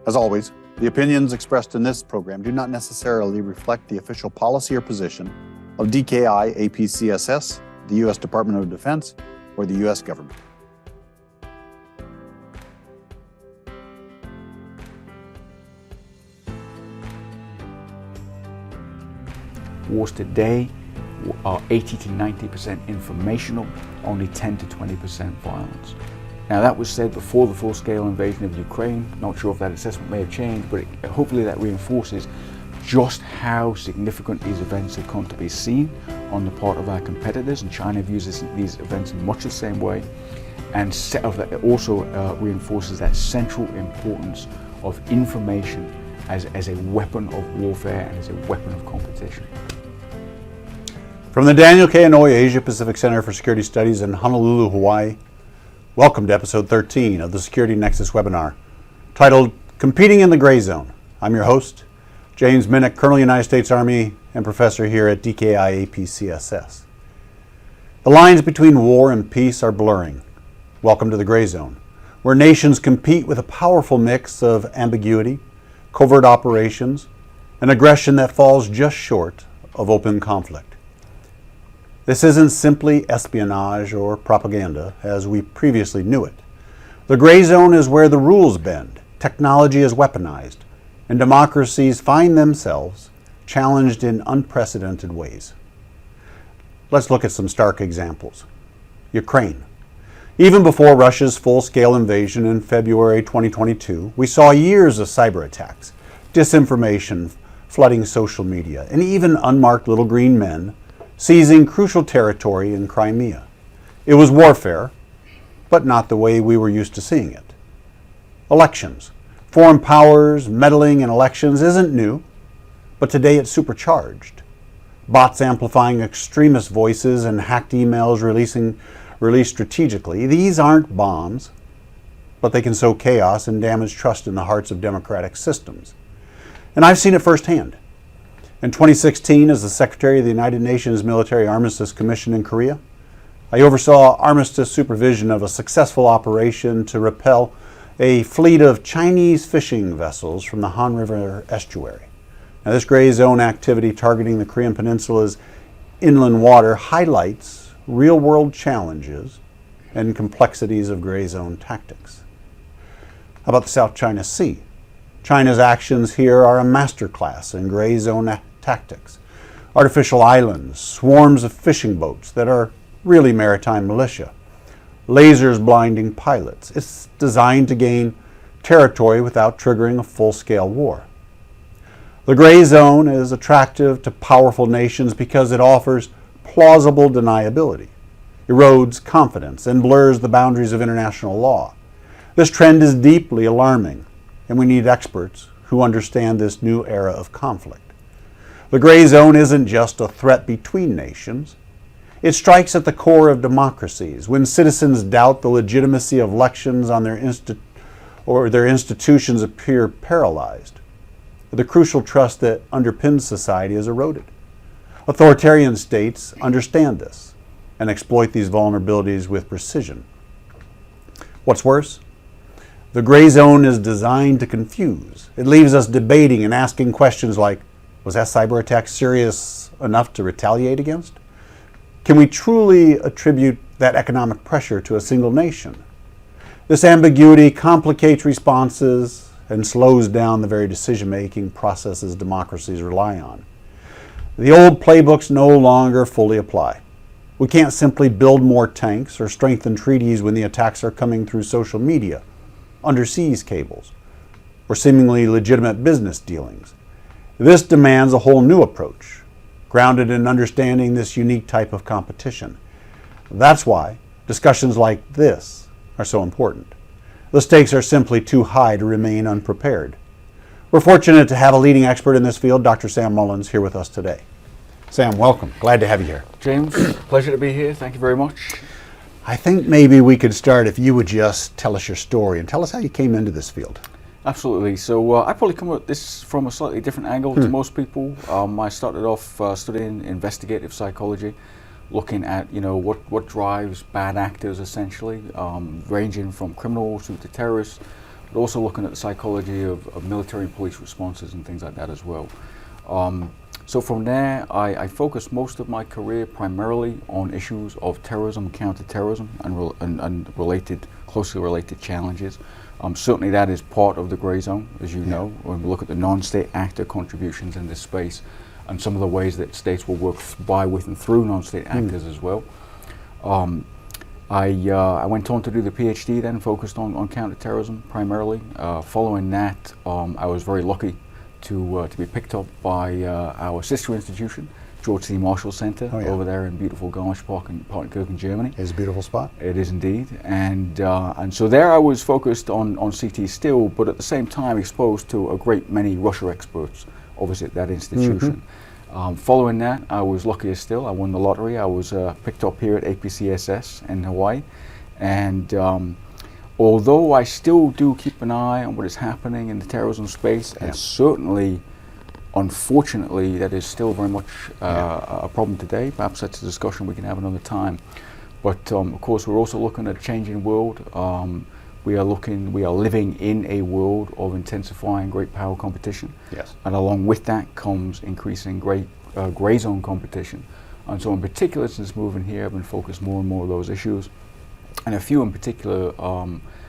As always, the opinions expressed in this program do not necessarily reflect the official policy or position of DKI APCSS, the U.S. Department of Defense, or the U.S. government. Wars today are 80 to 90% informational, only 10 to 20% violence. Now that was said before the full-scale invasion of Ukraine. Not sure if that assessment may have changed, but hopefully that reinforces just how significant these events have come to be seen on the part of our competitors, and China views these events in much the same way, and also reinforces that central importance of information as a weapon of warfare and as a weapon of competition. From the Daniel K. Inouye Asia Pacific Center for Security Studies in Honolulu, Hawaii, welcome to episode 13 of the Security Nexus Webinar, titled Competing in the Gray Zone. I'm your host, James Minnich, Colonel United States Army and professor here at DKI APCSS. The lines between war and peace are blurring. Welcome to the Gray Zone, where nations compete with a powerful mix of ambiguity, covert operations, and aggression that falls just short of open conflict. This isn't simply espionage or propaganda as we previously knew it. The gray zone is where the rules bend, technology is weaponized, and democracies find themselves challenged in unprecedented ways. Let's look at some stark examples. Ukraine. Even before Russia's full-scale invasion in February 2022, we saw years of cyber attacks, disinformation flooding social media, and even unmarked little green men seizing crucial territory in Crimea. It was warfare, but not the way we were used to seeing it. Elections. Foreign powers meddling in elections isn't new, but today it's supercharged. Bots amplifying extremist voices and hacked emails released strategically. These aren't bombs, but they can sow chaos and damage trust in the hearts of democratic systems. And I've seen it firsthand. In 2016, as the Secretary of the United Nations Military Armistice Commission in Korea, I oversaw armistice supervision of a successful operation to repel a fleet of Chinese fishing vessels from the Han River estuary. Now, this gray zone activity targeting the Korean Peninsula's inland water highlights real-world challenges and complexities of gray zone tactics. How about the South China Sea? China's actions here are a masterclass in gray zone tactics. Artificial islands, swarms of fishing boats that are really maritime militia, lasers blinding pilots. It's designed to gain territory without triggering a full-scale war. The gray zone is attractive to powerful nations because it offers plausible deniability, erodes confidence, and blurs the boundaries of international law. This trend is deeply alarming, and we need experts who understand this new era of conflict. The gray zone isn't just a threat between nations. It strikes at the core of democracies when citizens doubt the legitimacy of elections on their institutions appear paralyzed. The crucial trust that underpins society is eroded. Authoritarian states understand this and exploit these vulnerabilities with precision. What's worse? The gray zone is designed to confuse. It leaves us debating and asking questions like, was that cyber attack serious enough to retaliate against? Can we truly attribute that economic pressure to a single nation? This ambiguity complicates responses and slows down the very decision-making processes democracies rely on. The old playbooks no longer fully apply. We can't simply build more tanks or strengthen treaties when the attacks are coming through social media, underseas cables, or seemingly legitimate business dealings. This demands a whole new approach, grounded in understanding this unique type of competition. That's why discussions like this are so important. The stakes are simply too high to remain unprepared. We're fortunate to have a leading expert in this field, Dr. Sam Mullins, here with us today. Sam, welcome. Glad to have you here. James, pleasure to be here. Thank you very much. I think maybe we could start if you would just tell us your story and tell us how you came into this field. Absolutely. So I probably come at this from a slightly different angle to most people. I started off studying investigative psychology, looking at what drives bad actors essentially, ranging from criminals to terrorists, but also looking at the psychology of military and police responses and things like that as well. So from there, I focused most of my career primarily on issues of terrorism, counterterrorism, and closely related challenges. Certainly that is part of the gray zone, as you know, when we look at the non-state actor contributions in this space and some of the ways that states will work by, with, and through non-state actors as well. I went on to do the PhD then, focused on counterterrorism primarily. Following that, I was very lucky to be picked up by our sister institution, George C. Marshall Center, over there in beautiful Garmisch-Partenkirchen in Partenkirchen, Germany. It's a beautiful spot. It is indeed. And so there I was focused on CT still, but at the same time exposed to a great many Russia experts, obviously at that institution. Following that, I was luckier still. I won the lottery. I was picked up here at APCSS in Hawaii. And although I still do keep an eye on what is happening in the terrorism space, and certainly, unfortunately, that is still very much a problem today. Perhaps that's a discussion we can have another time. But of course, we're also looking at a changing world. We are living in a world of intensifying great power competition. Yes. And along with that comes increasing gray zone competition. And so in particular, since this movement here, I've been focused more and more on those issues. And a few in particular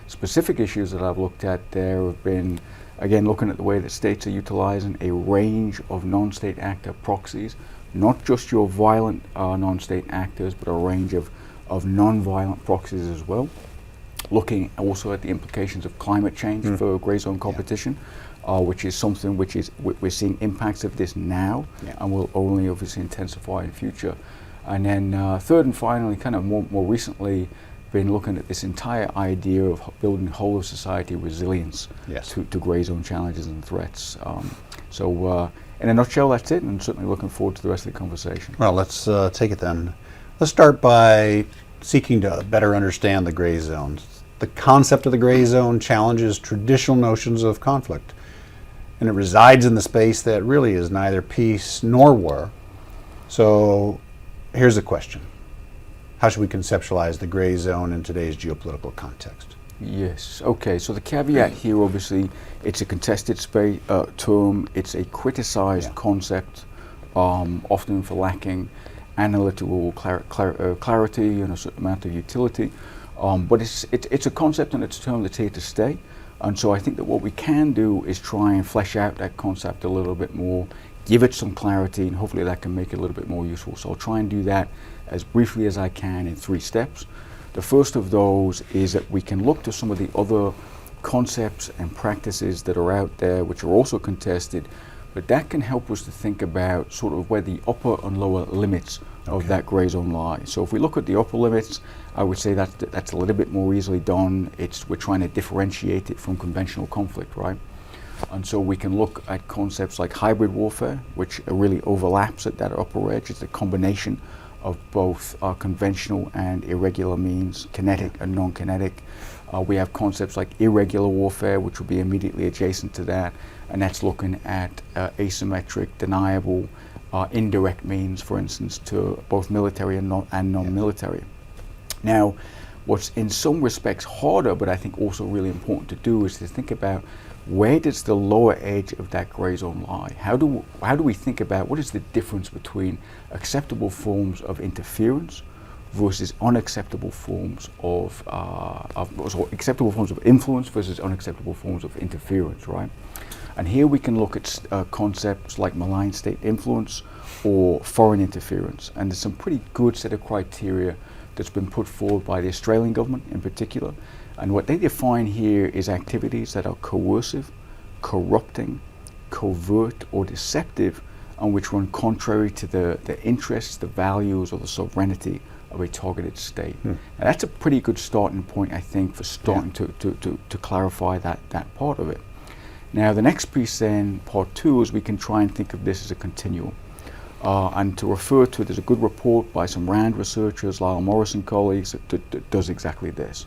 specific issues that I've looked at there have been, again, looking at the way that states are utilizing a range of non-state actor proxies, not just your violent non-state actors, but a range of non-violent proxies as well. Looking also at the implications of climate change for gray zone competition, which is something which is we're seeing impacts of this now, and will only obviously intensify in future. And then third and finally, kind of more recently, been looking at this entire idea of building whole of society resilience to gray zone challenges and threats. So in a nutshell, that's it, and certainly looking forward to the rest of the conversation. Well, let's take it then. Let's start by seeking to better understand the gray zones. The concept of the gray zone challenges traditional notions of conflict, and it resides in the space that really is neither peace nor war. So here's the question. How should we conceptualize the gray zone in today's geopolitical context? Yes, okay, so the caveat here, obviously, it's a contested term, it's a criticized concept, often for lacking analytical clarity and a certain amount of utility. But it's a concept and it's a term that's here to stay. And so I think that what we can do is try and flesh out that concept a little bit more, give it some clarity, and hopefully that can make it a little bit more useful. So I'll try and do that as briefly as I can in 3 steps. The first of those is that we can look to some of the other concepts and practices that are out there which are also contested, but that can help us to think about sort of where the upper and lower limits of that gray zone lie. So if we look at the upper limits, I would say that's a little bit more easily done. We're trying to differentiate it from conventional conflict, right? And so we can look at concepts like hybrid warfare, which really overlaps at that upper edge. It's a combination of both conventional and irregular means, kinetic and non-kinetic. We have concepts like irregular warfare, which will be immediately adjacent to that, and that's looking at asymmetric, deniable, indirect means, for instance, to both military and non-military. Now, what's in some respects harder, but I think also really important to do, is to think about where does the lower edge of that gray zone lie? How do we think about what is the difference between acceptable forms of interference versus unacceptable forms of acceptable forms of influence versus unacceptable forms of interference, right? And here we can look at concepts like malign state influence or foreign interference, and there's some pretty good set of criteria that's been put forward by the Australian government in particular. And what they define here is activities that are coercive, corrupting, covert, or deceptive, and which run contrary to the interests, the values, or the sovereignty of a targeted state. Now, that's a pretty good starting point, I think, for starting to clarify that part of it. Now, the next piece then, part 2, is we can try and think of this as a continuum. And to refer to it, there's a good report by some RAND researchers, Lyle Morris and colleagues, that does exactly this.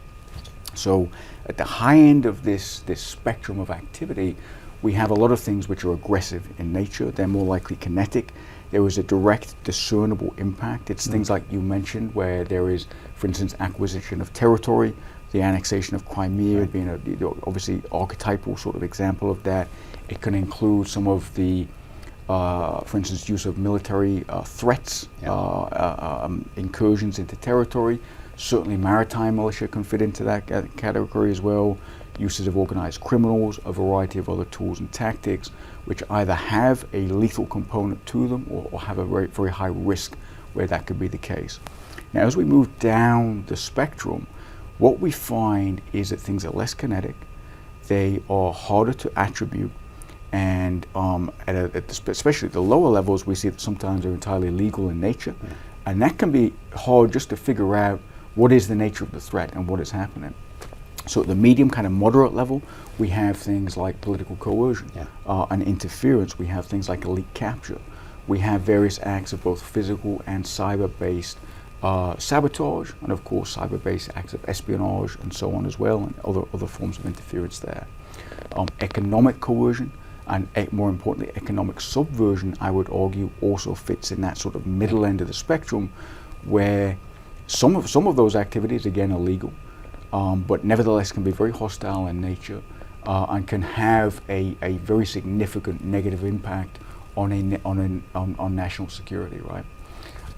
So at the high end of this spectrum of activity, we have a lot of things which are aggressive in nature. They're more likely kinetic. There is a direct discernible impact. It's things like you mentioned, where there is, for instance, acquisition of territory, the annexation of Crimea being obviously archetypal sort of example of that. It can include some of the, for instance, use of military threats, incursions into territory. Certainly maritime militia can fit into that category as well. Uses of organized criminals, a variety of other tools and tactics, which either have a lethal component to them or have a very, very high risk where that could be the case. Now, as we move down the spectrum, what we find is that things are less kinetic, they are harder to attribute, and especially at the lower levels, we see that sometimes they're entirely legal in nature, and that can be hard just to figure out what is the nature of the threat and what is happening. So at the medium, kind of moderate level, we have things like political coercion and interference. We have things like elite capture. We have various acts of both physical and cyber-based sabotage, and of course cyber-based acts of espionage and so on as well, and other forms of interference there. Economic coercion, and more importantly economic subversion, I would argue, also fits in that sort of middle end of the spectrum, where some of those activities, again, are legal, but nevertheless can be very hostile in nature and can have a very significant negative impact on national security, right?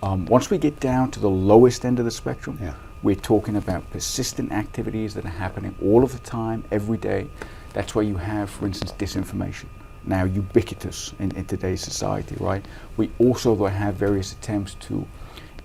Once we get down to the lowest end of the spectrum, we're talking about persistent activities that are happening all of the time, every day. That's where you have, for instance, disinformation, now ubiquitous in today's society, right? We also though have various attempts to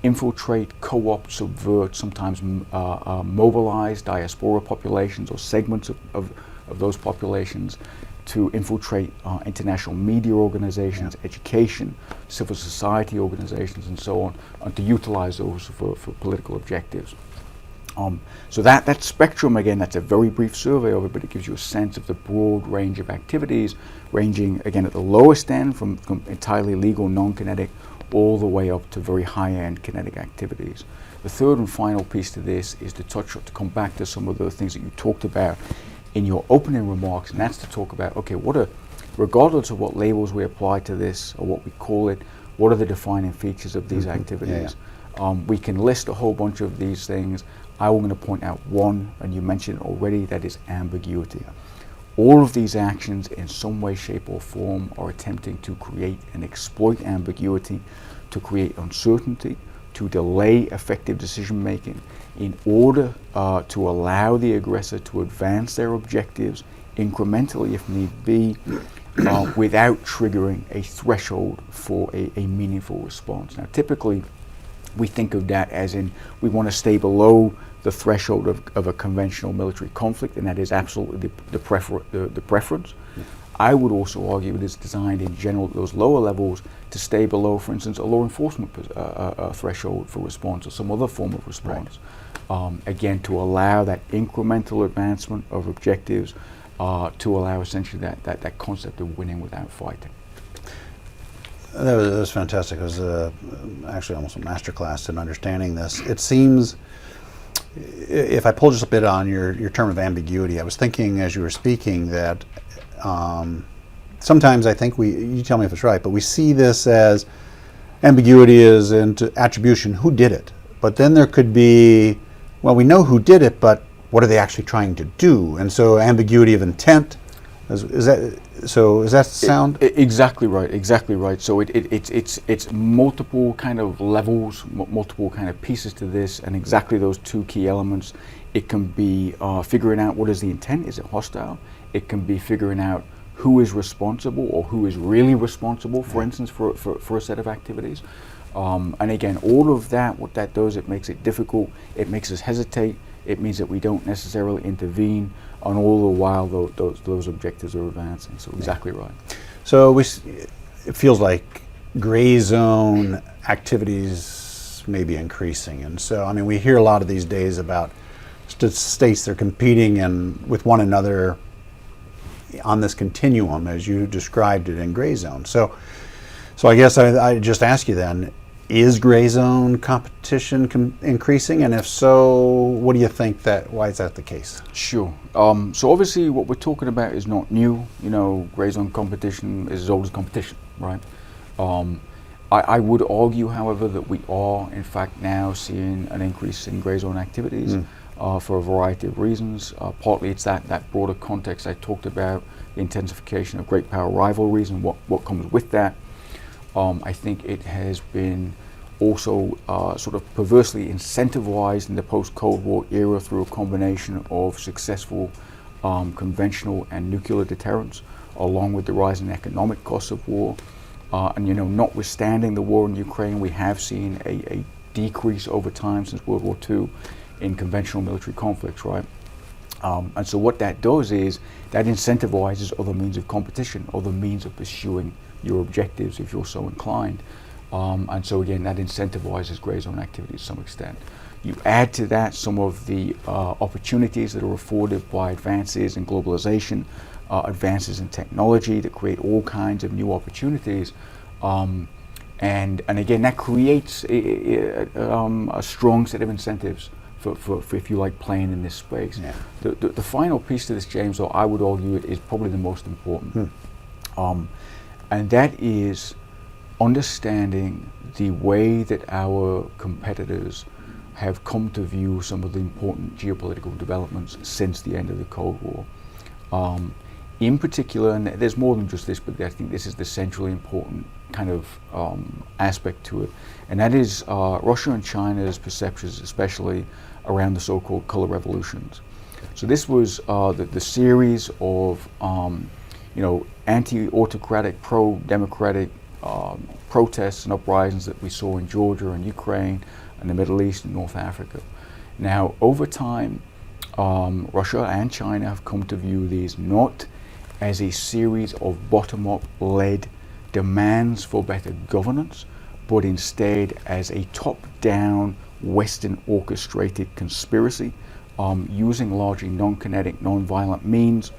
infiltrate, co-opt, subvert, sometimes mobilize diaspora populations or segments of those populations to infiltrate international media organizations, education, civil society organizations, and so on, and to utilize those for political objectives. So that spectrum, again, that's a very brief survey of it, but it gives you a sense of the broad range of activities, ranging, again, at the lowest end from entirely legal, non-kinetic, all the way up to very high-end kinetic activities. The third and final piece to this is to come back to some of the things that you talked about in your opening remarks, and that's to talk about, okay, regardless of what labels we apply to this or what we call it, what are the defining features of these activities? We can list a whole bunch of these things. I'm going to point out one, and you mentioned it already, that is ambiguity. All of these actions in some way, shape or form are attempting to create and exploit ambiguity, to create uncertainty, to delay effective decision making in order to allow the aggressor to advance their objectives incrementally if need be, without triggering a threshold for a meaningful response. Now typically we think of that as in we want to stay below the threshold of a conventional military conflict, and that is absolutely the preference. I would also argue it is designed in general at those lower levels to stay below, for instance, a law enforcement threshold for response or some other form of response. Again, to allow that incremental advancement of objectives, to allow essentially that concept of winning without fighting. That was fantastic. It was actually almost a masterclass in understanding this. It seems, if I pull just a bit on your term of ambiguity, I was thinking as you were speaking that sometimes I think you tell me if it's right, but we see this as ambiguity is into attribution, who did it? But then there could be, well, we know who did it, but what are they actually trying to do? And so ambiguity of intent, is that sound? Exactly right, exactly right. So it's multiple kind of levels, multiple kind of pieces to this, and exactly those two key elements. It can be figuring out what is the intent, is it hostile? It can be figuring out who is responsible or who is really responsible, for instance, for a set of activities. And again, all of that, what that does, it makes it difficult, it makes us hesitate, it means that we don't necessarily intervene, and all the while those objectives are advancing. So exactly right. So it feels like gray zone activities may be increasing, and so I mean we hear a lot of these days about states they're competing with one another on this continuum as you described it in gray zone. So I guess I just ask you then, is gray zone competition increasing, and if so, what do you think why is that the case? Sure. So obviously what we're talking about is not new. You know, gray zone competition is as old as competition, right? I would argue, however, that we are in fact now seeing an increase in gray zone activities. for a variety of reasons. Partly it's that broader context I talked about, the intensification of great power rivalries and what comes with that. I think it has been also sort of perversely incentivized in the post-Cold War era through a combination of successful conventional and nuclear deterrence, along with the rising economic costs of war. And notwithstanding the war in Ukraine, we have seen a decrease over time since World War II in conventional military conflicts, right? And so what that does is that incentivizes other means of competition, other means of pursuing your objectives if you're so inclined. And so again, that incentivizes gray zone activity to some extent. You add to that some of the opportunities that are afforded by advances in globalization, advances in technology that create all kinds of new opportunities. And again, that creates a strong set of incentives for if you like playing in this space. Yeah. The final piece to this, James, though, I would argue it is probably the most important. And that is understanding the way that our competitors have come to view some of the important geopolitical developments since the end of the Cold War. In particular, and there's more than just this, but I think this is the centrally important kind of aspect to it, and that is Russia and China's perceptions, especially around the so-called color revolutions. So this was the series of anti-autocratic, pro-democratic protests and uprisings that we saw in Georgia and Ukraine and the Middle East and North Africa. Now, over time, Russia and China have come to view these not as a series of bottom-up led demands for better governance, but instead as a top-down Western orchestrated conspiracy using largely non-kinetic, non-violent means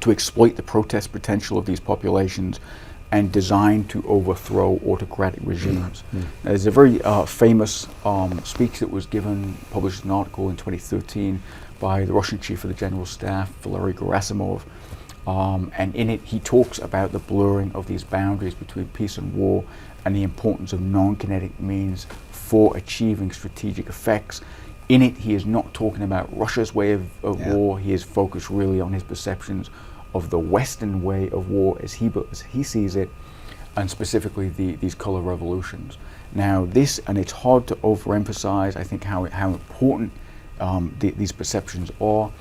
to exploit the protest potential of these populations and designed to overthrow autocratic regimes. Now, there's a very famous speech that was given, published an article in 2013 by the Russian Chief of the General Staff, Valery Gerasimov, and in it he talks about the blurring of these boundaries between peace and war and the importance of non-kinetic means for achieving strategic effects. In it, he is not talking about Russia's way of war. He is focused really on his perceptions of the Western way of war as he sees it, and specifically these color revolutions. Now this, and it's hard to overemphasize, I think, how important these perceptions are.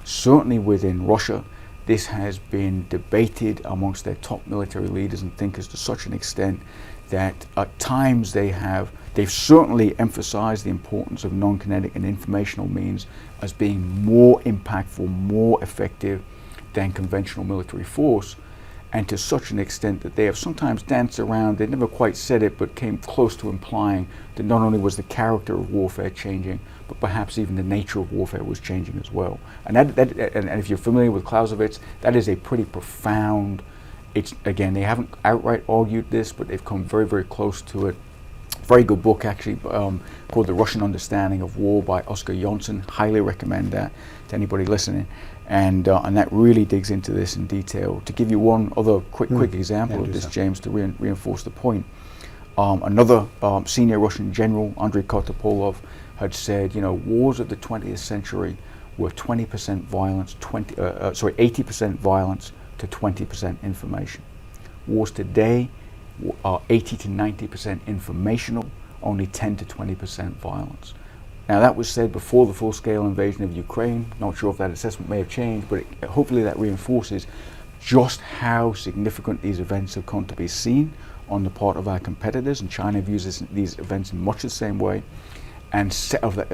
Certainly within Russia, this has been debated amongst their top military leaders and thinkers to such an extent that at times they've certainly emphasized the importance of non-kinetic and informational means as being more impactful, more effective than conventional military force, and to such an extent that they have sometimes danced around, they never quite said it, but came close to implying that not only was the character of warfare changing, but perhaps even the nature of warfare was changing as well. And and if you're familiar with Clausewitz, that is a pretty profound, again, they haven't outright argued this, but they've come very, very close to it. Very good book, actually, called The Russian Understanding of War by Oscar Jonsson. Highly recommend that to anybody listening. And that really digs into this in detail. To give you one other quick example of this, James, to reinforce the point, another senior Russian general, Andrei Kartopolov, had said, wars of the 20th century were 20% violence, 80% violence to 20% information. Wars today are 80 to 90% informational, only 10 to 20% violence. Now that was said before the full-scale invasion of Ukraine. Not sure if that assessment may have changed, but hopefully that reinforces just how significant these events have come to be seen on the part of our competitors, and China views these events in much the same way, and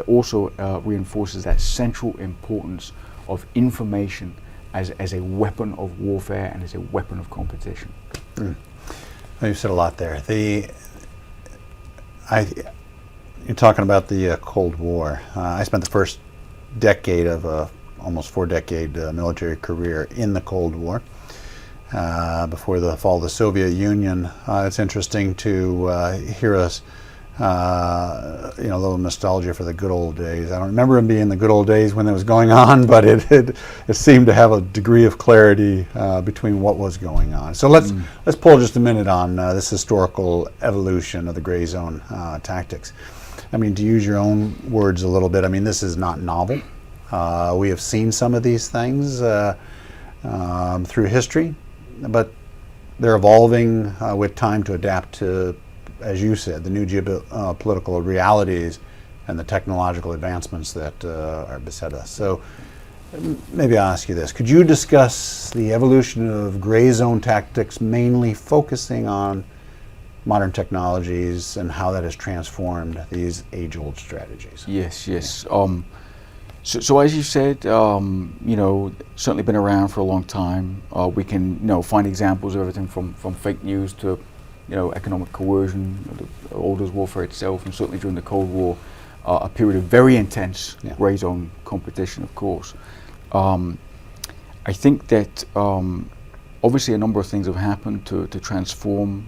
also reinforces that central importance of information as a weapon of warfare and as a weapon of competition. You've said a lot there. You're talking about the Cold War. I spent the first decade of almost 4-decade military career in the Cold War before the fall of the Soviet Union. It's interesting to hear us, a little nostalgia for the good old days. I don't remember them being the good old days when it was going on, but it seemed to have a degree of clarity between what was going on. So let's pull just a minute on this historical evolution of the gray zone tactics. I mean, to use your own words a little bit, I mean, this is not novel. We have seen some of these things through history, but they're evolving with time to adapt to, as you said, the new geopolitical realities and the technological advancements that are beset us. So maybe I'll ask you this. Could you discuss the evolution of gray zone tactics, mainly focusing on modern technologies and how that has transformed these age-old strategies? Yes, yes. So as you said, certainly been around for a long time. We can, find examples of everything from fake news to, economic coercion, the orders warfare itself, and certainly during the Cold War, a period of very intense gray zone competition, of course. I think that obviously a number of things have happened to transform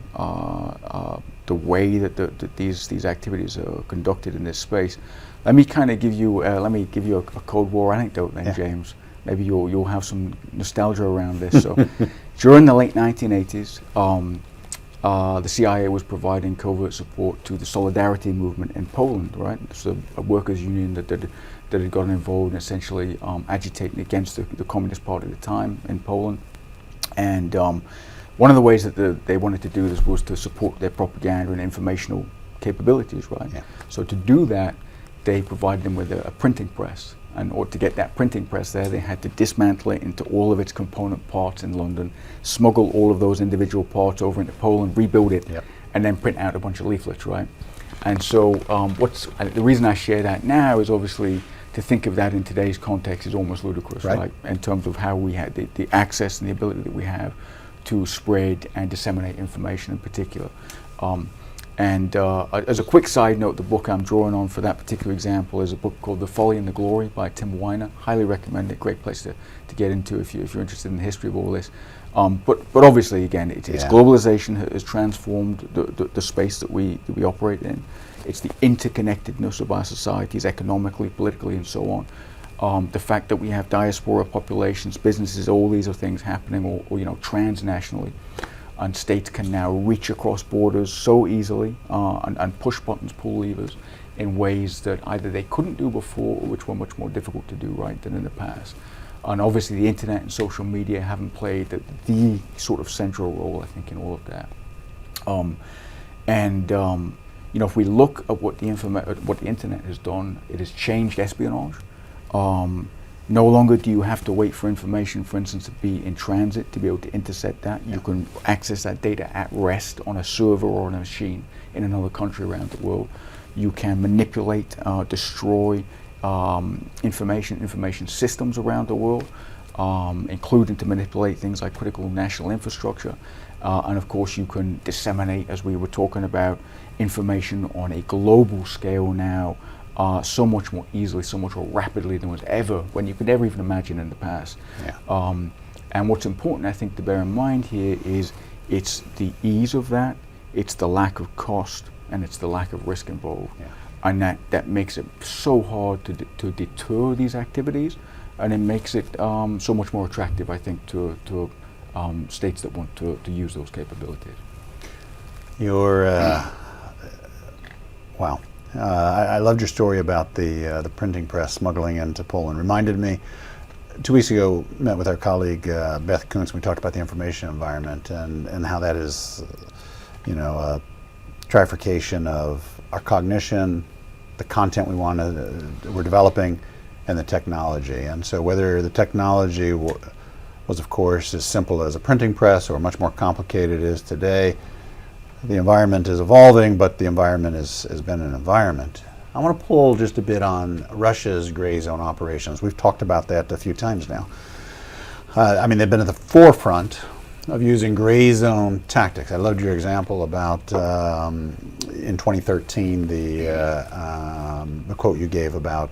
the way that these activities are conducted in this space. Let me kind of give you a Cold War anecdote then, James. Maybe you'll have some nostalgia around this. So, during the late 1980s, the CIA was providing covert support to the Solidarity movement in Poland, right? It's a workers' union that had gotten involved in essentially agitating against the Communist Party at the time in Poland. And one of the ways that they wanted to do this was to support their propaganda and informational capabilities, right? Yeah. So to do that, they provided them with a printing press. And to get that printing press there, they had to dismantle it into all of its component parts in London, smuggle all of those individual parts over into Poland, rebuild it, and then print out a bunch of leaflets, right? And so the reason I share that now is obviously to think of that in today's context is almost ludicrous, right? In terms of how we had the access and the ability that we have to spread and disseminate information in particular. As a quick side note, the book I'm drawing on for that particular example is a book called The Folly and the Glory by Tim Weiner. Highly recommend it. Great place to get into if you're interested in the history of all this. But obviously, again, it's globalization has transformed the space that we operate in. It's the interconnectedness of our societies economically, politically, and so on. The fact that we have diaspora populations, businesses, all these are things happening or transnationally. And states can now reach across borders so easily and push buttons, pull levers in ways that either they couldn't do before or which were much more difficult to do, right, than in the past. And obviously the internet and social media haven't played the sort of central role, I think, in all of that. If we look at what the internet has done, it has changed espionage. No longer do you have to wait for information, for instance, to be in transit to be able to intercept that. You can access that data at rest on a server or on a machine in another country around the world. You can manipulate, destroy information systems around the world, including to manipulate things like critical national infrastructure. And of course, you can disseminate, as we were talking about, information on a global scale now. So much more easily, so much more rapidly than when you could ever even imagine in the past. And what's important, I think, to bear in mind here is it's the ease of that, it's the lack of cost, and it's the lack of risk involved. And that makes it so hard to deter these activities, and it makes it so much more attractive, I think, to states that want to use those capabilities. Wow. I loved your story about the printing press smuggling into Poland. Reminded me, 2 weeks ago, met with our colleague Beth Kuntz. We talked about the information environment and how that is, a trifurcation of our cognition, the content we're developing, and the technology. And so whether the technology was, of course, as simple as a printing press or much more complicated it is today, the environment is evolving, but the environment has been an environment. I want to pull just a bit on Russia's gray zone operations. We've talked about that a few times now. They've been at the forefront of using gray zone tactics. I loved your example about in 2013 the quote you gave about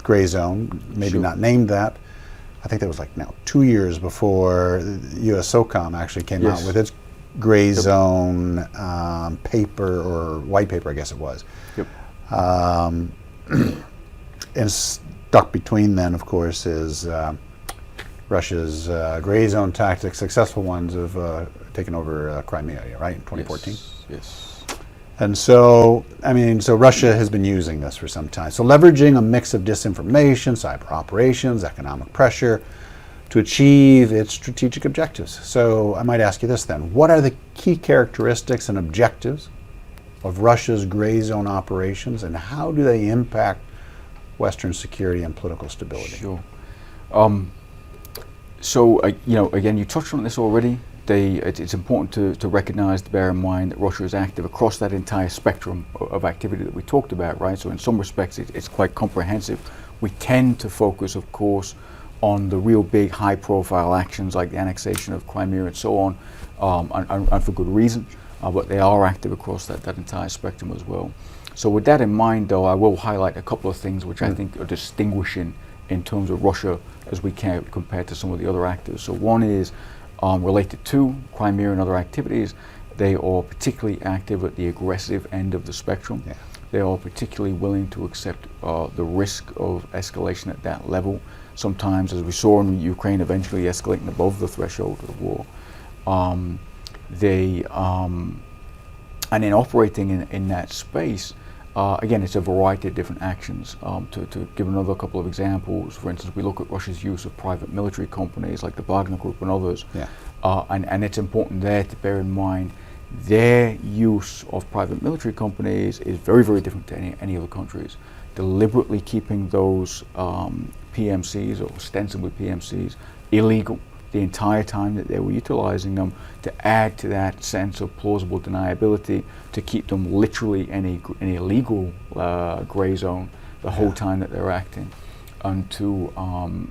gray zone, maybe not named that. I think that was 2 years before U.S. SOCOM actually came out with its gray zone paper or white paper, I guess it was. And stuck between then, of course, is Russia's gray zone tactics. Successful ones have taken over Crimea, right, in 2014? Yes. And so, so Russia has been using this for some time. So leveraging a mix of disinformation, cyber operations, economic pressure to achieve its strategic objectives. So I might ask you this then. What are the key characteristics and objectives of Russia's gray zone operations, and how do they impact Western security and political stability? Sure. Again, you touched on this already. It's important to recognize, to bear in mind that Russia is active across that entire spectrum of activity that we talked about, right? So in some respects, it's quite comprehensive. We tend to focus, of course, on the real big high-profile actions like the annexation of Crimea and so on, and for good reason, but they are active across that entire spectrum as well. So with that in mind, though, I will highlight a couple of things which I think are distinguishing in terms of Russia as we can compare to some of the other actors. So one is related to Crimea and other activities. They are particularly active at the aggressive end of the spectrum. Yeah. They are particularly willing to accept the risk of escalation at that level. Sometimes, as we saw in Ukraine, eventually escalating above the threshold of war. And in operating in that space, again, it's a variety of different actions. To give another couple of examples, for instance, we look at Russia's use of private military companies like the Wagner Group and others. Yeah. And it's important there to bear in mind their use of private military companies is very, very different to any other countries. Deliberately keeping those PMCs, or ostensibly PMCs, illegal the entire time that they were utilizing them, to add to that sense of plausible deniability, to keep them literally in a legal gray zone the whole time that they're acting, and to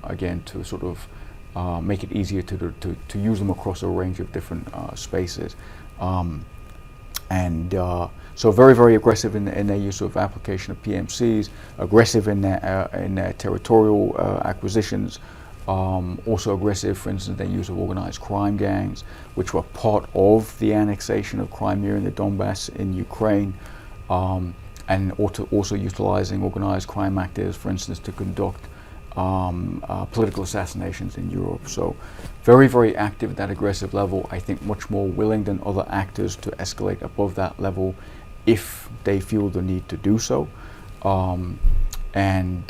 again, to sort of make it easier to use them across a range of different spaces. So very, very aggressive in their use of application of PMCs, aggressive in their territorial acquisitions, also aggressive, for instance, their use of organized crime gangs, which were part of the annexation of Crimea and the Donbass in Ukraine, and also utilizing organized crime actors, for instance, to conduct political assassinations in Europe. So very, very active at that aggressive level. I think much more willing than other actors to escalate above that level if they feel the need to do so. And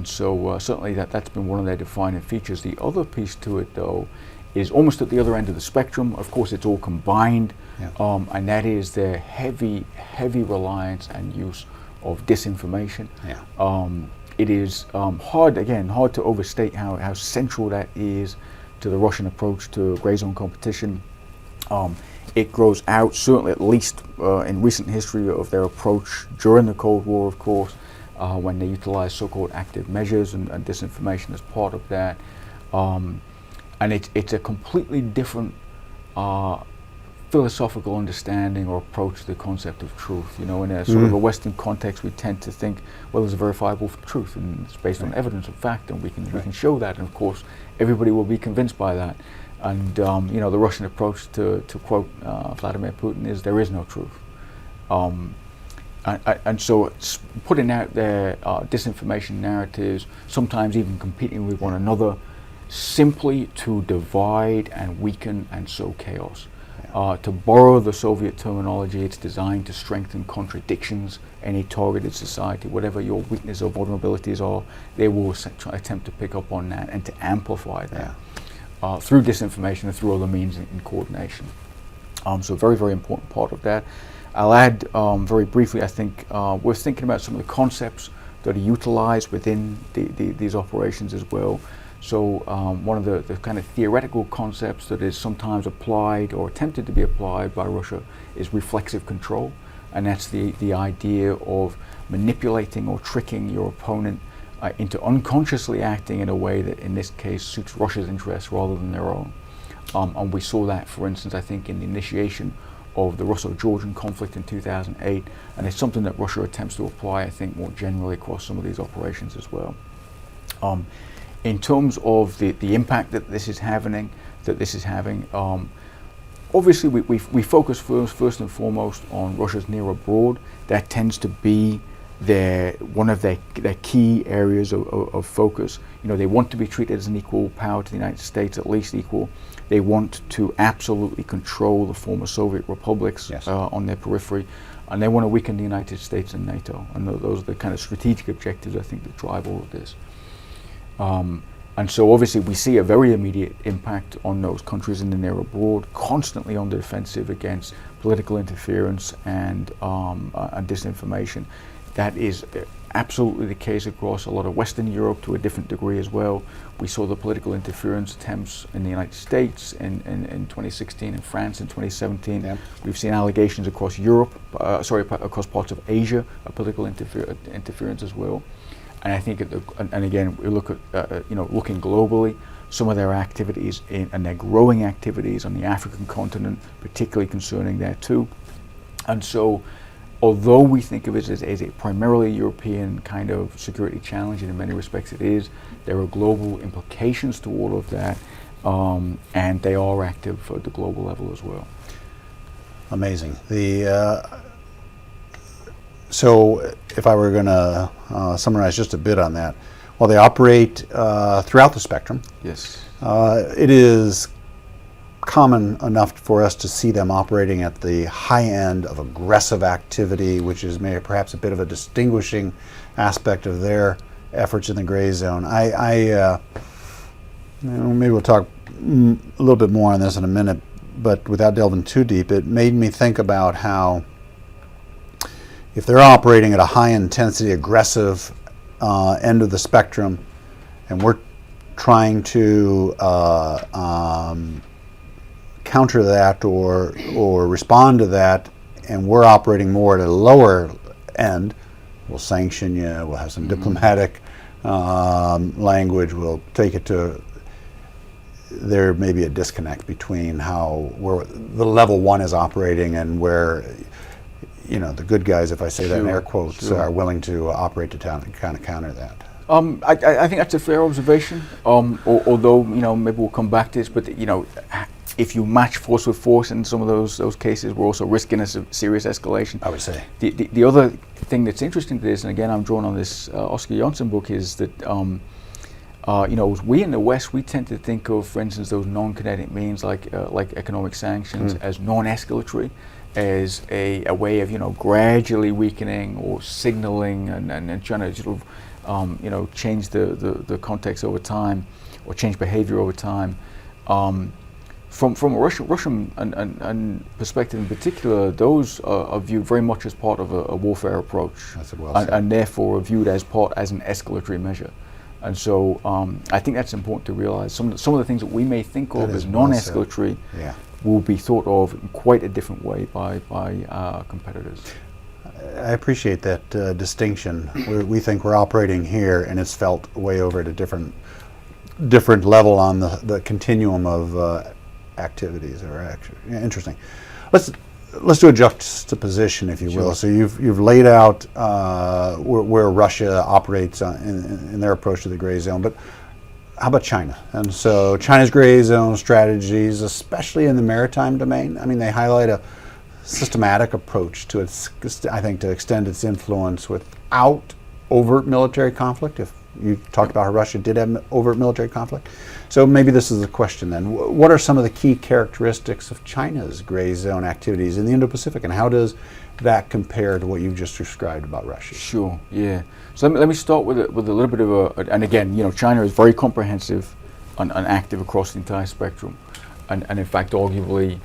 so certainly that's been one of their defining features. The other piece to it, though, is almost at the other end of the spectrum. Of course, it's all combined, and that is their heavy reliance and use of disinformation. Yeah. It is hard to overstate how central that is to the Russian approach to gray zone competition. It grows out, certainly at least in recent history, of their approach during the Cold War, of course, when they utilized so-called active measures and disinformation as part of that. And it's a completely different philosophical understanding or approach to the concept of truth. You know, in a sort of a Western context, we tend to think, well, there's a verifiable truth, and it's based on evidence and fact, and we can show that, and of course, everybody will be convinced by that. And the Russian approach, to quote Vladimir Putin, is there is no truth. And so it's putting out their disinformation narratives, sometimes even competing with one another, simply to divide and weaken and sow chaos. To borrow the Soviet terminology, it's designed to strengthen contradictions in a targeted society. Whatever your weaknesses or vulnerabilities are, they will attempt to pick up on that and to amplify that through disinformation and through other means in coordination. So very, very important part of that. I'll add very briefly, I think we're thinking about some of the concepts that are utilized within these operations as well. So one of the kind of theoretical concepts that is sometimes applied or attempted to be applied by Russia is reflexive control, and that's the idea of manipulating or tricking your opponent into unconsciously acting in a way that in this case suits Russia's interests rather than their own. And we saw that, for instance, I think in the initiation of the Russo-Georgian conflict in 2008, and it's something that Russia attempts to apply, I think, more generally across some of these operations as well. In terms of the impact that this is having, obviously we focus first and foremost on Russia's near abroad. That tends to be one of their key areas of focus. They want to be treated as an equal power to the United States, at least equal. They want to absolutely control the former Soviet republics on their periphery, and they want to weaken the United States and NATO. And those are the kind of strategic objectives, I think, that drive all of this. And so obviously we see a very immediate impact on those countries in the near abroad, constantly on the defensive against political interference and disinformation. That is absolutely the case across a lot of Western Europe to a different degree as well. We saw the political interference attempts in the United States in 2016, in France in 2017. Yeah. We've seen allegations across Europe, across parts of Asia, of political interference as well. And I think, and again, we look at looking globally, some of their activities and their growing activities on the African continent, particularly concerning there too. And so, although we think of it as a primarily European kind of security challenge, and in many respects it is, there are global implications to all of that, and they are active at the global level as well. Amazing. So if I were going to summarize just a bit on that, while they operate throughout the spectrum, yes, it is common enough for us to see them operating at the high end of aggressive activity, which is maybe perhaps a bit of a distinguishing aspect of their efforts in the gray zone. Maybe we'll talk a little bit more on this in a minute, but without delving too deep, it made me think about how if they're operating at a high intensity, aggressive end of the spectrum, and we're trying to counter that or respond to that, and we're operating more at a lower end, we'll sanction you, we'll have some diplomatic language, we'll take it to, there may be a disconnect between where the level one is operating and where the good guys, if I say that in air quotes, are willing to operate to kind of counter that. I think that's a fair observation. Although maybe we'll come back to this, but if you match force with force in some of those cases, we're also risking a serious escalation. I would say. The other thing that's interesting to this, and again I'm drawn on this Oscar Johnson book, is that we in the West, we tend to think of, for instance, those non-kinetic means like economic sanctions as non-escalatory, as a way of gradually weakening or signaling and trying to sort of change the context over time or change behavior over time. From a Russian and perspective in particular, those are viewed very much as part of a warfare approach, and therefore are viewed as an escalatory measure. And so I think that's important to realize. Some of the things that we may think of as non-escalatory will be thought of in quite a different way by competitors. I appreciate that distinction. We think we're operating here, and it's felt way over at a different level on the continuum of activities. Interesting. Let's do a juxtaposition, if you will. So you've laid out where Russia operates in their approach to the gray zone, but how about China? And so China's gray zone strategies, especially in the maritime domain, I mean, they highlight a systematic approach to to extend its influence without overt military conflict. If you talked about how Russia did have overt military conflict. So maybe this is the question then. What are some of the key characteristics of China's gray zone activities in the Indo-Pacific, and how does that compare to what you've just described about Russia? Sure, yeah. So let me start with a little bit of and again, China is very comprehensive and active across the entire spectrum, and in fact arguably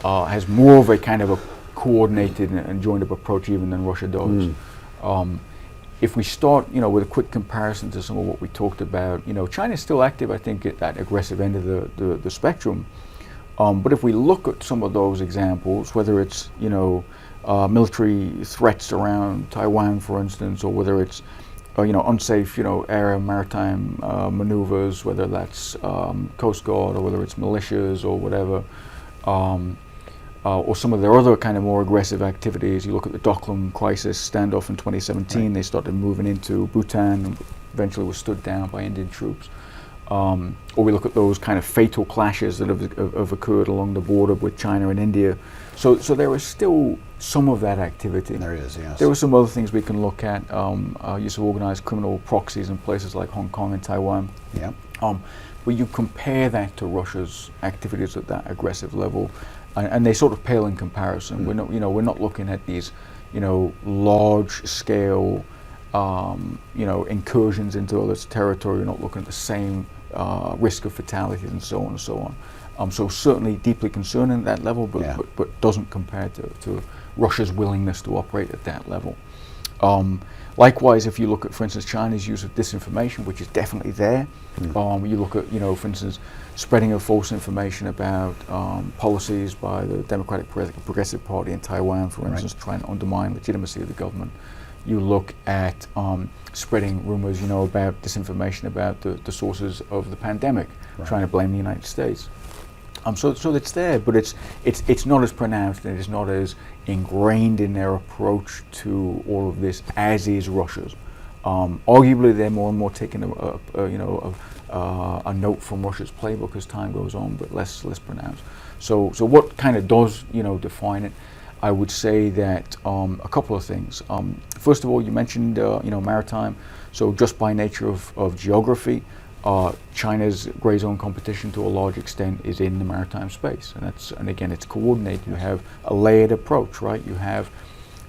has more of a kind of a coordinated and joined up approach even than Russia does. If we start, with a quick comparison to some of what we talked about, China is still active, I think, at that aggressive end of the spectrum. But if we look at some of those examples, whether it's, military threats around Taiwan, for instance, or whether it's, unsafe, air and maritime maneuvers, whether that's Coast Guard or whether it's militias or whatever, or some of their other kind of more aggressive activities. You look at the Doklam crisis standoff in 2017, they started moving into Bhutan and eventually was stood down by Indian troops. or we look at those kind of fatal clashes that have occurred along the border with China and India. So there is still some of that activity. There is, yes. There are some other things we can look at. Use of organized criminal proxies in places like Hong Kong and Taiwan. Yeah. But you compare that to Russia's activities at that aggressive level, and they sort of pale in comparison. We're not looking at these, large scale, incursions into others' territory. We're not looking at the same risk of fatalities and so on and so on. So certainly deeply concerning at that level, but doesn't compare to Russia's willingness to operate at that level. Likewise, if you look at, for instance, China's use of disinformation, which is definitely there. You look at, for instance, spreading of false information about policies by the Democratic Progressive Party in Taiwan, for instance, trying to undermine legitimacy of the government. You look at spreading rumors, about disinformation about the sources of the pandemic, trying to blame the United States. So it's there, but it's not as pronounced, and it's not as ingrained in their approach to all of this as is Russia's. Arguably, they're more and more taking a note from Russia's playbook as time goes on, but less pronounced. So what kind of does define it? I would say that a couple of things. First of all, you mentioned maritime. So just by nature of geography, China's gray zone competition to a large extent is in the maritime space, and again it's coordinated. You have a layered approach, right? You have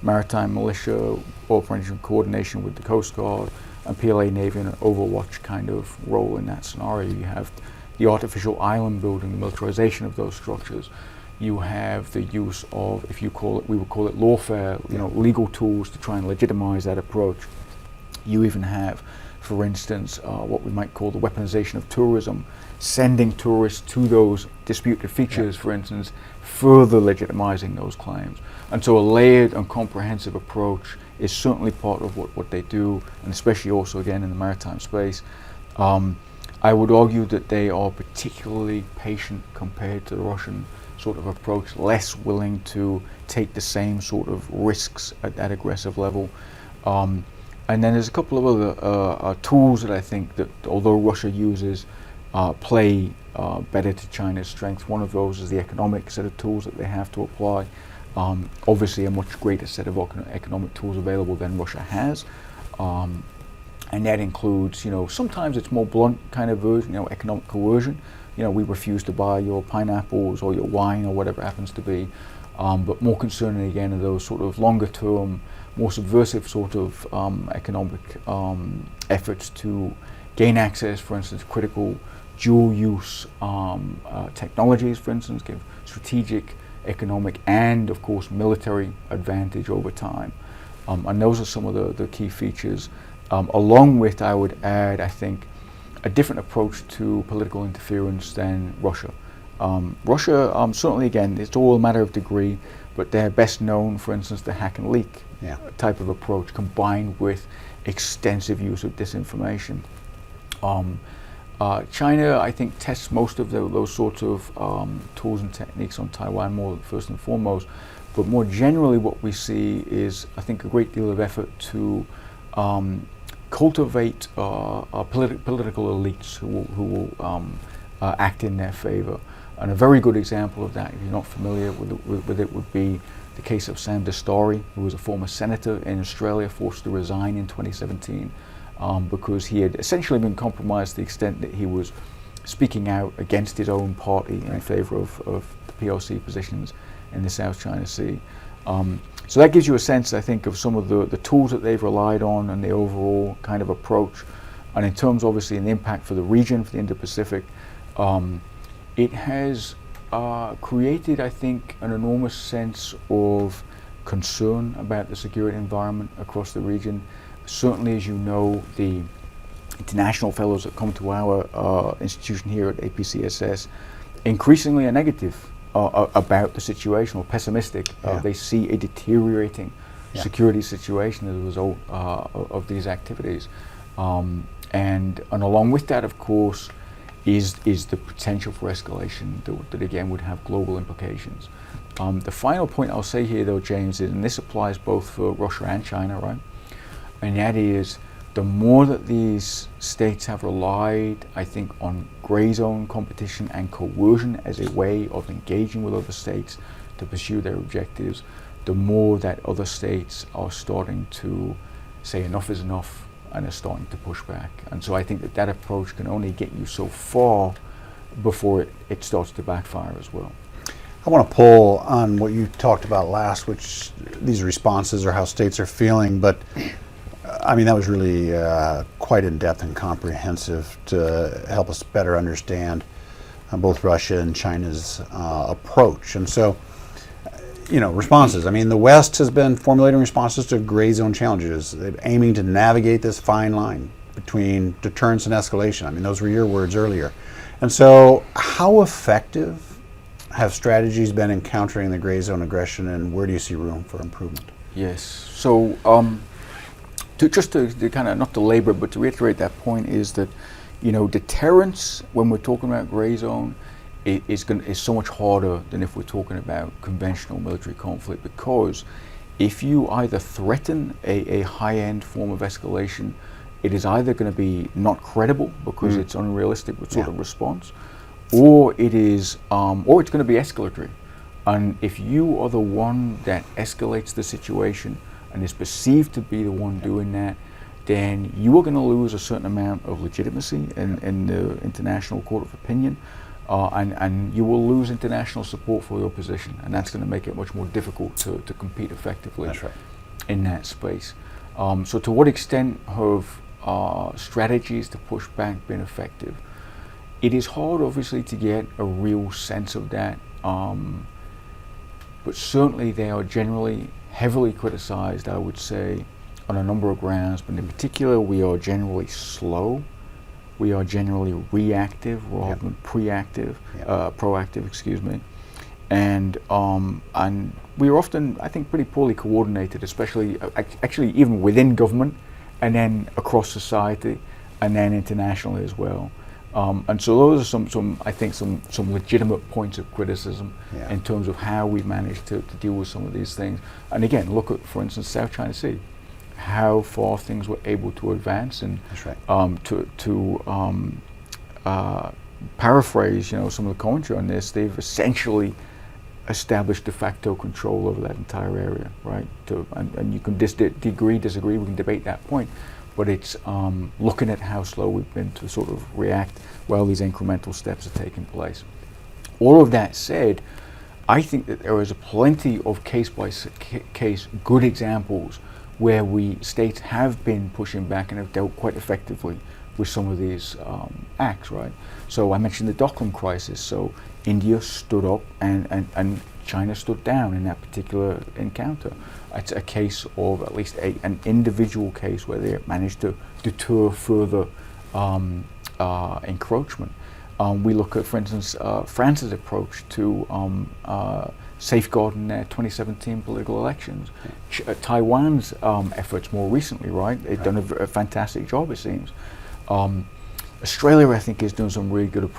maritime militia operation coordination with the Coast Guard, and PLA Navy in an overwatch kind of role in that scenario. You have the artificial island building, the militarization of those structures. You have the use of, we would call it lawfare, legal tools to try and legitimize that approach. You even have, for instance, what we might call the weaponization of tourism, sending tourists to those disputed features, for instance, further legitimizing those claims. And so a layered and comprehensive approach is certainly part of what they do, and especially also, again, in the maritime space. I would argue that they are particularly patient compared to the Russian sort of approach, less willing to take the same sort of risks at that aggressive level. And then there's a couple of other tools that I think that, although Russia uses, play better to China's strength. One of those is the economic set of tools that they have to apply. Obviously a much greater set of economic tools available than Russia has. And that includes, sometimes it's more blunt kind of version, economic coercion. We refuse to buy your pineapples or your wine or whatever it happens to be. But more concerning again are those sort of longer term, more subversive sort of economic efforts to gain access, for instance, critical dual use technologies, for instance, give strategic, economic, and of course military advantage over time. And those are some of the key features. Along with, I would add, I think, a different approach to political interference than Russia. Russia, certainly again, it's all a matter of degree, but they're best known, for instance, the hack and leak type of approach combined with extensive use of disinformation. China, I think, tests most of those sorts of tools and techniques on Taiwan more first and foremost, but more generally what we see is, I think, a great deal of effort to cultivate political elites who will act in their favor. And a very good example of that, if you're not familiar with it, would be the case of Sam Dastari, who was a former senator in Australia, forced to resign in 2017 because he had essentially been compromised to the extent that he was speaking out against his own party in favor of the PRC positions in the South China Sea. So that gives you a sense, I think, of some of the tools that they've relied on and the overall kind of approach. And in terms, obviously, of the impact for the region, for the Indo-Pacific, it has created, I think, an enormous sense of concern about the security environment across the region. Certainly, as you know, the international fellows that come to our institution here at APCSS increasingly are negative about the situation, or pessimistic. They see a deteriorating security situation as a result of these activities. And along with that, of course, is the potential for escalation that again would have global implications. The final point I'll say here, though, James, is, and this applies both for Russia and China, right? And that is the more that these states have relied, I think, on gray zone competition and coercion as a way of engaging with other states to pursue their objectives, the more that other states are starting to say enough is enough and are starting to push back. And so I think that that approach can only get you so far before it starts to backfire as well. I want to pull on what you talked about last, which these responses are how states are feeling, but I mean, that was really quite in-depth and comprehensive to help us better understand both Russia and China's approach. And so, responses. I mean, the West has been formulating responses to gray zone challenges, aiming to navigate this fine line between deterrence and escalation. I mean, those were your words earlier. And so, how effective have strategies been in countering the gray zone aggression, and where do you see room for improvement? Yes. So, to kind of not to labor, but to reiterate that point is that, deterrence when we're talking about gray zone is so much harder than if we're talking about conventional military conflict, because if you either threaten a high-end form of escalation, it is either going to be not credible because it's unrealistic sort of response, or it is, or it's going to be escalatory. And if you are the one that escalates the situation and is perceived to be the one doing that, then you are going to lose a certain amount of legitimacy in the international court of opinion, and you will lose international support for your position, and that's going to make it much more difficult to compete effectively in that space. So to what extent have strategies to push back been effective? It is hard, obviously, to get a real sense of that, but certainly they are generally heavily criticized, I would say, on a number of grounds, but in particular we are generally slow, we are generally reactive rather than proactive, and we are often, I think, pretty poorly coordinated, especially actually even within government, and then across society, and then internationally as well. And so those are some legitimate points of criticism in terms of how we've managed to deal with some of these things. And again, look at, for instance, South China Sea, how far things were able to advance, and to paraphrase, some of the commentary on this, they've essentially established de facto control over that entire area, right? And you can disagree, we can debate that point. But it's looking at how slow we've been to sort of react while these incremental steps are taking place. All of that said, I think that there is plenty of case-by-case good examples where states have been pushing back and have dealt quite effectively with some of these acts, right? So I mentioned the Doklam crisis. So India stood up and China stood down in that particular encounter. It's a case of at least an individual case where they managed to deter further encroachment. We look at, for instance, France's approach to safeguarding their 2017 political elections. Taiwan's efforts more recently, right? They've done a fantastic job, it seems. Australia, I think, is doing some really good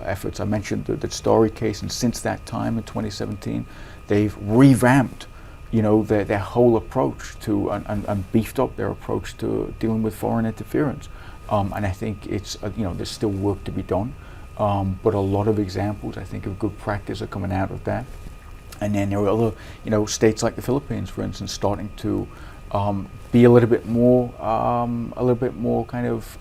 efforts. I mentioned the Story case, and since that time in 2017, they've revamped, their whole approach to and beefed up their approach to dealing with foreign interference. And I think it's there's still work to be done, but a lot of examples, I think, of good practice are coming out of that. And then there are other, states like the Philippines, for instance, starting to be a little bit more kind of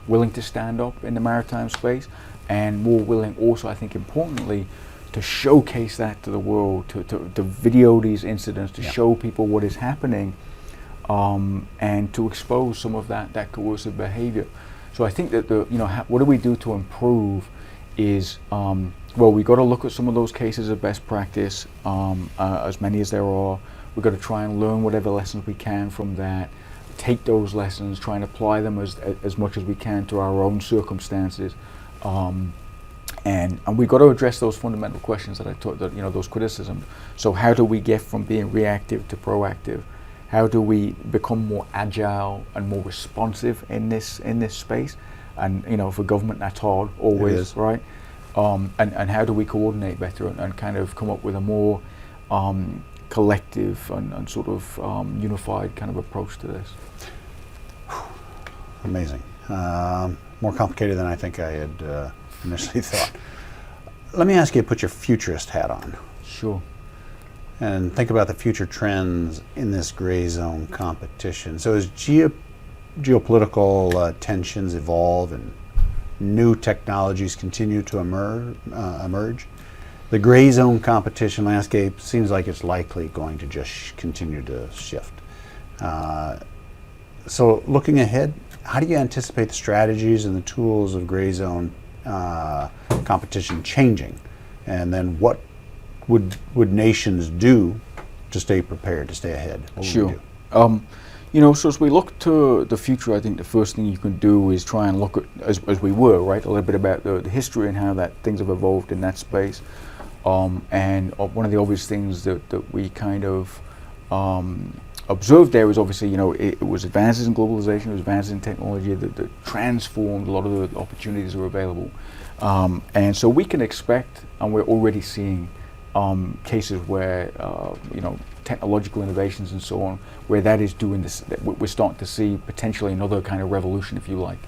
willing to stand up in the maritime space, and more willing also, I think, importantly, to showcase that to the world, to video these incidents, to show people what is happening, and to expose some of that coercive behavior. So I think that what do we do to improve is, we've got to look at some of those cases of best practice, as many as there are. We've got to try and learn whatever lessons we can from that, take those lessons, try and apply them as much as we can to our own circumstances. And we've got to address those fundamental questions that I talked about, those criticisms. So how do we get from being reactive to proactive? How do we become more agile and more responsive in this space? And for government, that's hard always, right? And how do we coordinate better and kind of come up with a more collective and sort of unified kind of approach to this? Amazing. More complicated than I think I had initially thought. Let me ask you to put your futurist hat on. Sure. And think about the future trends in this gray zone competition. So as geopolitical tensions evolve and new technologies continue to emerge, the gray zone competition landscape seems like it's likely going to just continue to shift. So looking ahead, how do you anticipate the strategies and the tools of gray zone competition changing? And then what would nations do to stay prepared, to stay ahead? Sure. So as we look to the future, I think the first thing you can do is try and look at, as we were, right, a little bit about the history and how that things have evolved in that space. And one of the obvious things that we kind of observed there was obviously, it was advances in globalization, it was advances in technology that transformed a lot of the opportunities that are available. And so we can expect, and we're already seeing cases where, technological innovations and so on, where that is doing this, that we're starting to see potentially another kind of revolution, if you like,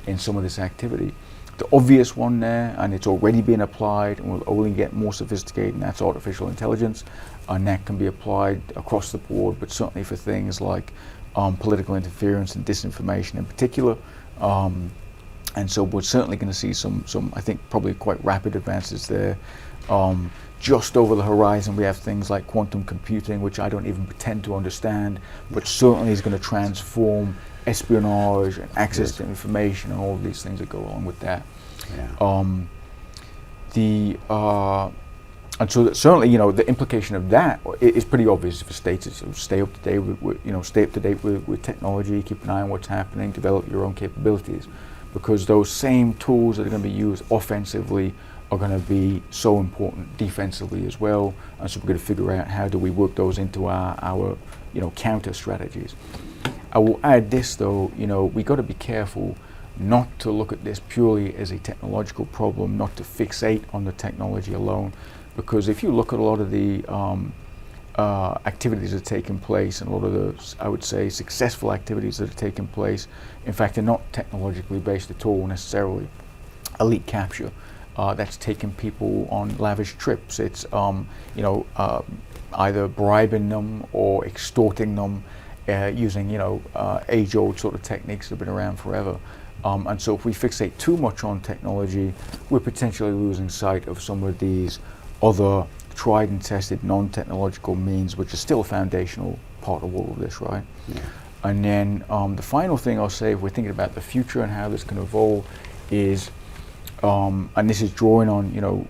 in some of this activity. The obvious one there, and it's already been applied and will only get more sophisticated, and that's artificial intelligence. And that can be applied across the board, but certainly for things like political interference and disinformation in particular. And so we're certainly going to see some, I think, probably quite rapid advances there. Just over the horizon, we have things like quantum computing, which I don't even pretend to understand, but certainly is going to transform espionage and access to information and all of these things that go along with that. Yeah. And so that certainly, the implication of that is pretty obvious for states. Is stay up to date with technology, keep an eye on what's happening, develop your own capabilities, because those same tools that are going to be used offensively are going to be so important defensively as well. And so we're going to figure out how do we work those into our counter strategies. I will add this though, we got to be careful not to look at this purely as a technological problem, not to fixate on the technology alone, because if you look at a lot of the activities that are taking place and a lot of the, I would say, successful activities that are taking place, in fact, they're not technologically based at all necessarily. Elite capture, that's taking people on lavish trips. It's either bribing them or extorting them using age-old sort of techniques that have been around forever. And so if we fixate too much on technology, we're potentially losing sight of some of these other tried and tested non-technological means, which is still a foundational part of all of this, right? Yeah. And then the final thing I'll say, if we're thinking about the future and how this can evolve, is, and this is drawing on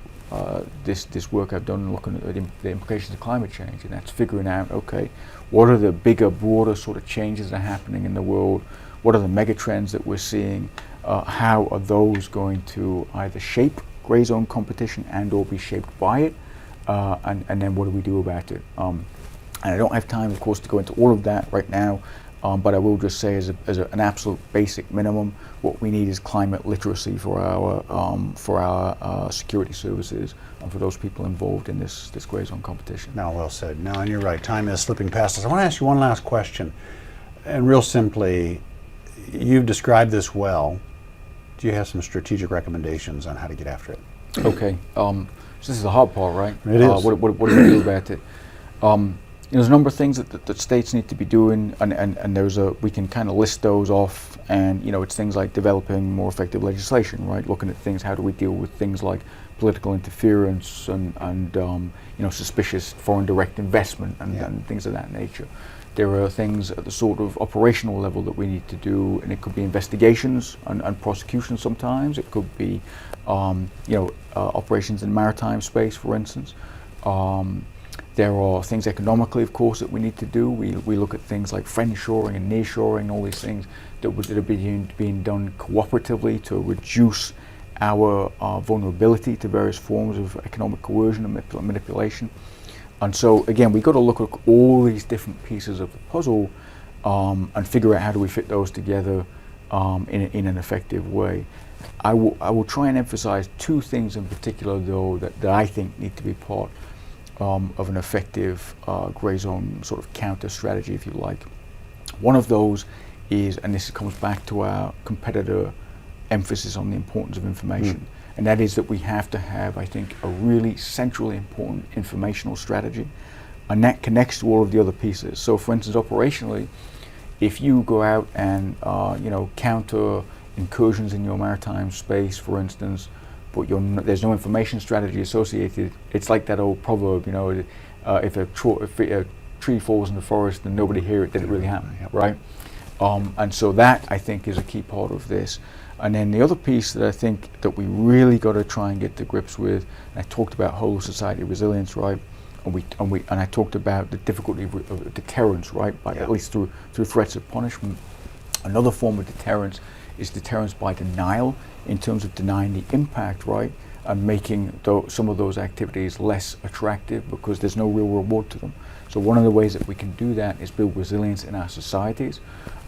this work I've done looking at the implications of climate change, and that's figuring out, okay, what are the bigger, broader sort of changes that are happening in the world? What are the mega trends that we're seeing? How are those going to either shape gray zone competition and or be shaped by it? And then what do we do about it? And I don't have time, of course, to go into all of that right now, but I will just say as an absolute basic minimum, what we need is climate literacy for our security services and for those people involved in this gray zone competition. No, well said. No, and you're right, time is slipping past us. I want to ask you one last question, and real simply, you've described this well. Do you have some strategic recommendations on how to get after it? Okay, so this is the hard part, right? It is. What do we do about it? There's a number of things that states need to be doing, and we can kind of list those off, and it's things like developing more effective legislation, right? Looking at things, how do we deal with things like political interference and suspicious foreign direct investment and things of that nature. There are things at the sort of operational level that we need to do, and it could be investigations and prosecution sometimes. It could be operations in maritime space, for instance. There are things economically, of course, that we need to do. We look at things like friendshoring and nearshoring, all these things that are being done cooperatively to reduce our vulnerability to various forms of economic coercion and manipulation. And so, again, we've got to look at all these different pieces of the puzzle and figure out how do we fit those together in an effective way. I will try and emphasize two things in particular, though, that I think need to be part of an effective gray zone sort of counter strategy, if you like. One of those is, and this comes back to our competitor emphasis on the importance of information, and that is that we have to have, I think, a really centrally important informational strategy, and that connects to all of the other pieces. So for instance, operationally, if you go out and counter incursions in your maritime space, for instance, but there's no information strategy associated, it's like that old proverb, if a tree falls in the forest and nobody hear it, did it really happen, right? And so that, I think, is a key part of this. And then the other piece that I think that we really got to try and get to grips with, and I talked about whole society resilience, right? And I talked about the difficulty of deterrence, right? At least through threats of punishment. Another form of deterrence is deterrence by denial, in terms of denying the impact, right? And making some of those activities less attractive because there's no real reward to them. So one of the ways that we can do that is build resilience in our societies.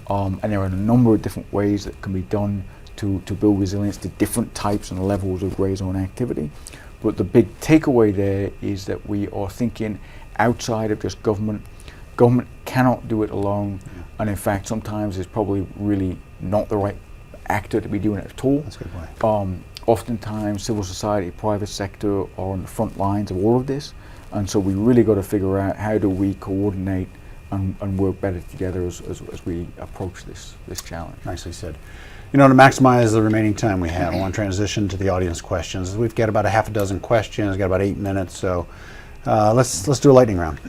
And there are a number of different ways that can be done to build resilience to different types and levels of gray zone activity. But the big takeaway there is that we are thinking outside of just government. Government cannot do it alone, and in fact sometimes it's probably really not the right actor to be doing it at all. That's a good point. Oftentimes civil society, private sector are on the front lines of all of this, and so we really got to figure out how do we coordinate and work better together as we approach this challenge. Nicely said. To maximize the remaining time we have, I want to transition to the audience questions. We've got about a half a dozen questions, got about 8 minutes, so let's do a lightning round.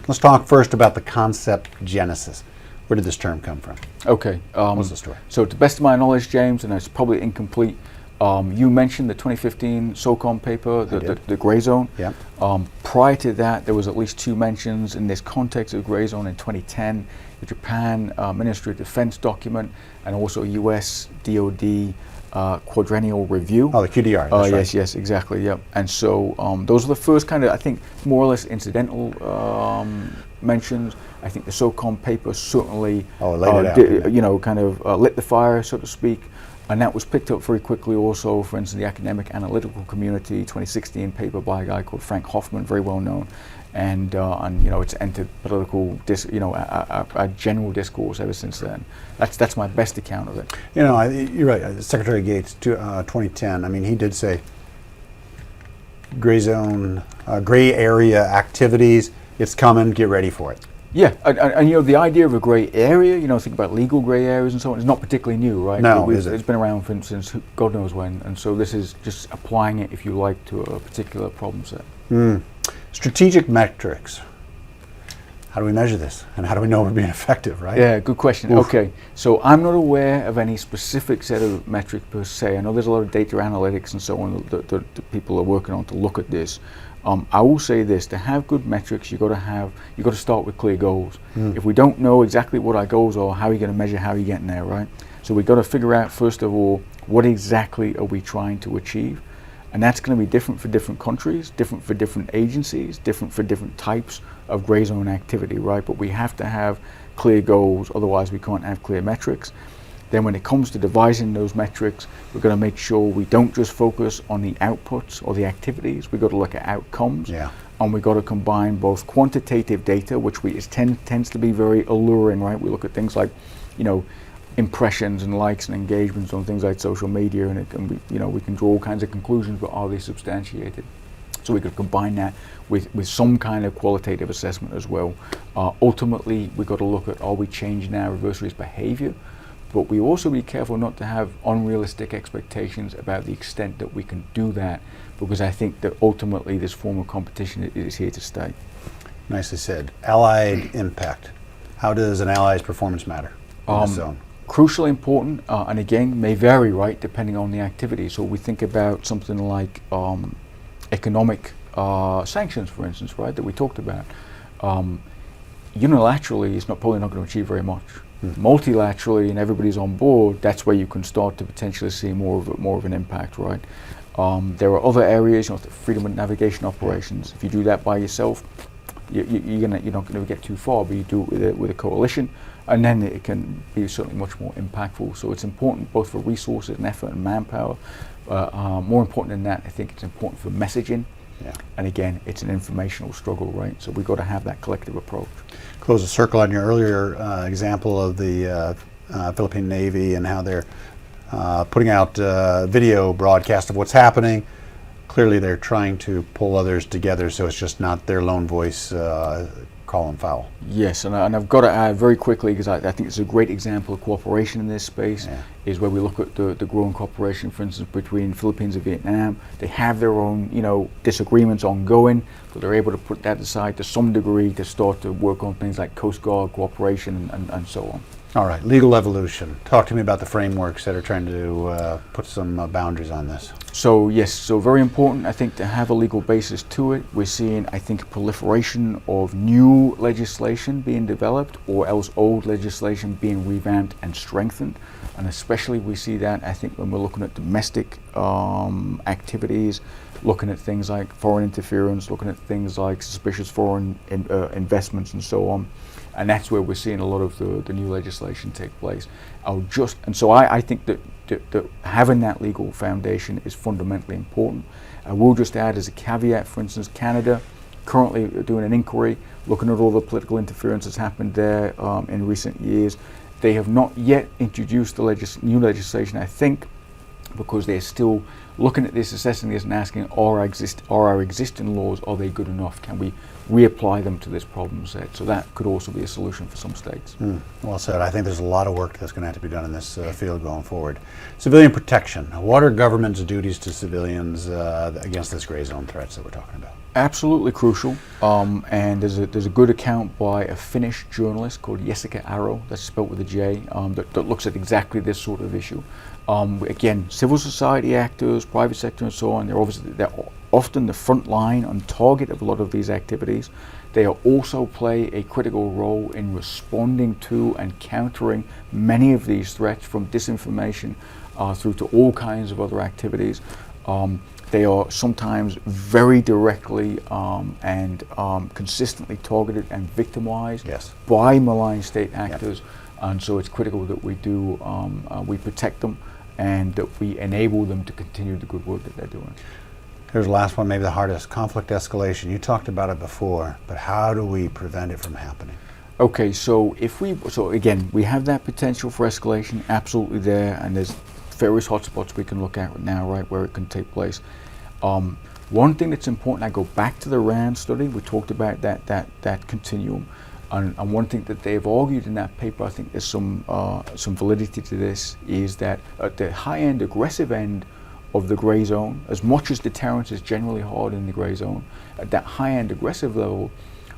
Let's talk first about the concept genesis. Where did this term come from? Okay. What's the story? So to the best of my knowledge, James, and it's probably incomplete, you mentioned the 2015 SOCOM paper, the gray zone. Yeah. Prior to that, there was at least 2 mentions in this context of gray zone in 2010, the Japan Ministry of Defense document, and also US DoD quadrennial review. Oh, the QDR. That's right. Yes, exactly. Yep. And so those are the first kind of, I think, more or less incidental mentions. I think the SOCOM paper certainly, lit the fire, so to speak. And that was picked up very quickly also, for instance, the academic analytical community, 2016 paper by a guy called Frank Hoffman, very well known. And it's entered political, a general discourse ever since then. That's my best account of it. You're right. Secretary Gates, 2010. I mean, he did say gray zone, gray area activities. It's coming. Get ready for it. Yeah, and the idea of a gray area, think about legal gray areas and so on, is not particularly new, right? No, it's been around since God knows when, and so this is just applying it, if you like, to a particular problem set. Strategic metrics. How do we measure this, and how do we know we're being effective, right? Yeah, good question. Oof. Okay, so I'm not aware of any specific set of metrics per se. I know there's a lot of data analytics and so on that people are working on to look at this. I will say this: to have good metrics, you got to start with clear goals. If we don't know exactly what our goals are, how are you going to measure how you're getting there, right? So we've got to figure out, first of all, what exactly are we trying to achieve, and that's going to be different for different countries, different for different agencies, different for different types of gray zone activity, right? But we have to have clear goals, otherwise we can't have clear metrics. Then when it comes to devising those metrics, we're going to make sure we don't just focus on the outputs or the activities. We've got to look at outcomes. Yeah. And we've got to combine both quantitative data, which tends to be very alluring, right? We look at things like, impressions and likes and engagements on things like social media, and we can draw all kinds of conclusions, but are they substantiated? So we could combine that with some kind of qualitative assessment as well. Ultimately, we've got to look at, are we changing our adversaries' behavior? But we also be careful not to have unrealistic expectations about the extent that we can do that, because I think that ultimately this form of competition is here to stay. Nicely said. Allied impact. How does an ally's performance matter in this zone? Crucially important, and again, may vary, right, depending on the activity. So we think about something like economic sanctions, for instance, right, that we talked about. Unilaterally, it's probably not going to achieve very much. Multilaterally, and everybody's on board, that's where you can start to potentially see more of an impact, right? There are other areas, the freedom of navigation operations. If you do that by yourself, you're not going to get too far, but you do it with a coalition, and then it can be certainly much more impactful. So it's important both for resources and effort and manpower. More important than that, I think it's important for messaging. Yeah. And again, it's an informational struggle, right? So we've got to have that collective approach. Close the circle on your earlier example of the Philippine Navy and how they're putting out video broadcast of what's happening. Clearly they're trying to pull others together so it's just not their lone voice calling foul. Yes, and I've got to add very quickly, because I think it's a great example of cooperation in this space, is where we look at the growing cooperation, for instance, between Philippines and Vietnam. They have their own, disagreements ongoing, but they're able to put that aside to some degree to start to work on things like Coast Guard cooperation and so on. All right, legal evolution. Talk to me about the frameworks that are trying to put some boundaries on this. So yes, so very important, I think, to have a legal basis to it. We're seeing, I think, proliferation of new legislation being developed, or else old legislation being revamped and strengthened. And especially we see that, I think, when we're looking at domestic activities, looking at things like foreign interference, looking at things like suspicious foreign investments and so on. And that's where we're seeing a lot of the new legislation take place. So I think that having that legal foundation is fundamentally important. I will just add as a caveat, for instance, Canada currently doing an inquiry, looking at all the political interference that's happened there in recent years. They have not yet introduced the new legislation, I think, because they're still looking at this, assessing this, and asking, are our existing laws, are they good enough? Can we reapply them to this problem set? So that could also be a solution for some states. Well said. I think there's a lot of work that's going to have to be done in this field going forward. Civilian protection. What are government's duties to civilians against this gray zone threats that we're talking about? Absolutely crucial, and there's a good account by a Finnish journalist called Jessica Aro, that's spelled with a J, that looks at exactly this sort of issue. Again, civil society actors, private sector and so on, they're often the front line on target of a lot of these activities. They also play a critical role in responding to and countering many of these threats, from disinformation through to all kinds of other activities. They are sometimes very directly and consistently targeted and victimized by malign state actors, and so it's critical that we protect them and that we enable them to continue the good work that they're doing. Here's the last one, maybe the hardest, conflict escalation. You talked about it before, but how do we prevent it from happening? Okay, so again, we have that potential for escalation absolutely there, and there's various hotspots we can look at now, right, where it can take place. One thing that's important, I go back to the RAND study, we talked about that continuum, and one thing that they've argued in that paper, I think there's some validity to this, is that at the high-end aggressive end of the gray zone, as much as deterrence is generally hard in the gray zone, at that high-end aggressive level,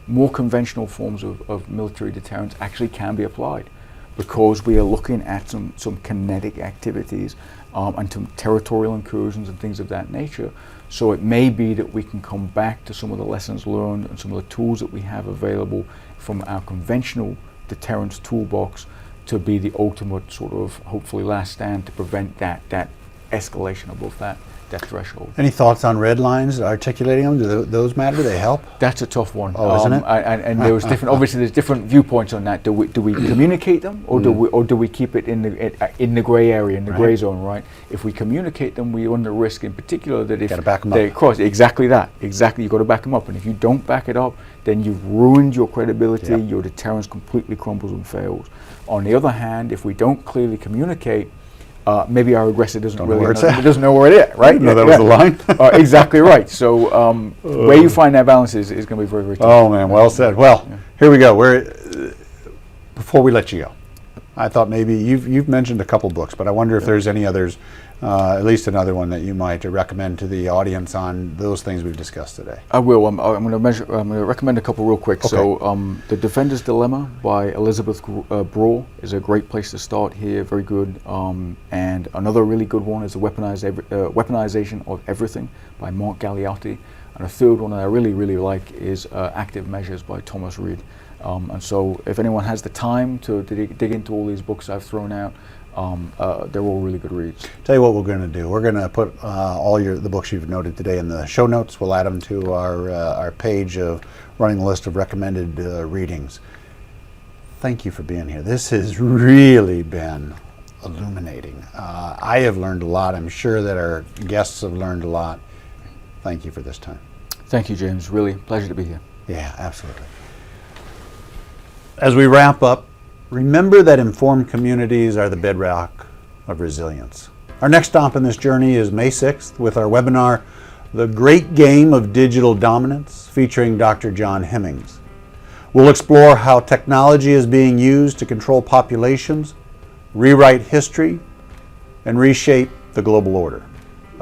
more conventional forms of military deterrence actually can be applied, because we are looking at some kinetic activities and some territorial incursions and things of that nature. So it may be that we can come back to some of the lessons learned and some of the tools that we have available from our conventional deterrence toolbox to be the ultimate sort of, hopefully, last stand to prevent that escalation above that threshold. Any thoughts on red lines, articulating them? Do those matter? Do they help? That's a tough one. Oh, isn't it? And there was different. Obviously, there's different viewpoints on that. Do we communicate them, or do we keep it in the gray area, in the gray zone? Right. If we communicate them, we run the risk, in particular, that if they cross, exactly that. Exactly, you've got to back them up. And if you don't back it up, then you've ruined your credibility. Your deterrence completely crumbles and fails. On the other hand, if we don't clearly communicate, maybe our aggressor doesn't know where it is, right? I didn't know that was the line. Exactly right. So where you find that balance is going to be very, very tough. Oh man, well said. Well, here we go. Before we let you go, I thought maybe you've mentioned a couple books, but I wonder if there's any others, at least another one that you might recommend to the audience on those things we've discussed today. I will. I'm going to recommend a couple real quick. Okay. So The Defender's Dilemma by Elizabeth Brawl is a great place to start here. Very good. And another really good one is The Weaponization of Everything by Mark Galeotti. And a third one that I really, really like is Active Measures by Thomas Reed. And so if anyone has the time to dig into all these books I've thrown out, they're all really good reads. Tell you what we're going to do. We're going to put all the books you've noted today in the show notes. We'll add them to our page of running the list of recommended readings. Thank you for being here. This has really been illuminating. I have learned a lot. I'm sure that our guests have learned a lot. Thank you for this time. Thank you, James. Really pleasure to be here. Yeah, absolutely. As we wrap up, Remember that informed communities are the bedrock of resilience. Our next stop in this journey is May 6th with our webinar, The Great Game of Digital Dominance, featuring Dr. John Hemmings. We'll explore how technology is being used to control populations, rewrite history, and reshape the global order.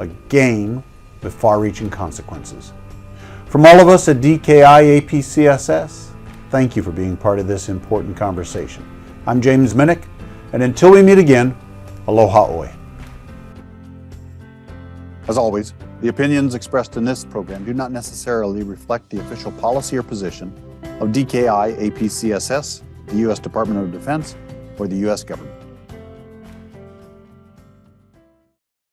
A game with far-reaching consequences. From all of us at DKI APCSS, thank you for being part of this important conversation. I'm James Minnich, and until we meet again, aloha oi. As always, the opinions expressed in this program do not necessarily reflect the official policy or position of DKI APCSS, the U.S. Department of Defense, or the U.S. government.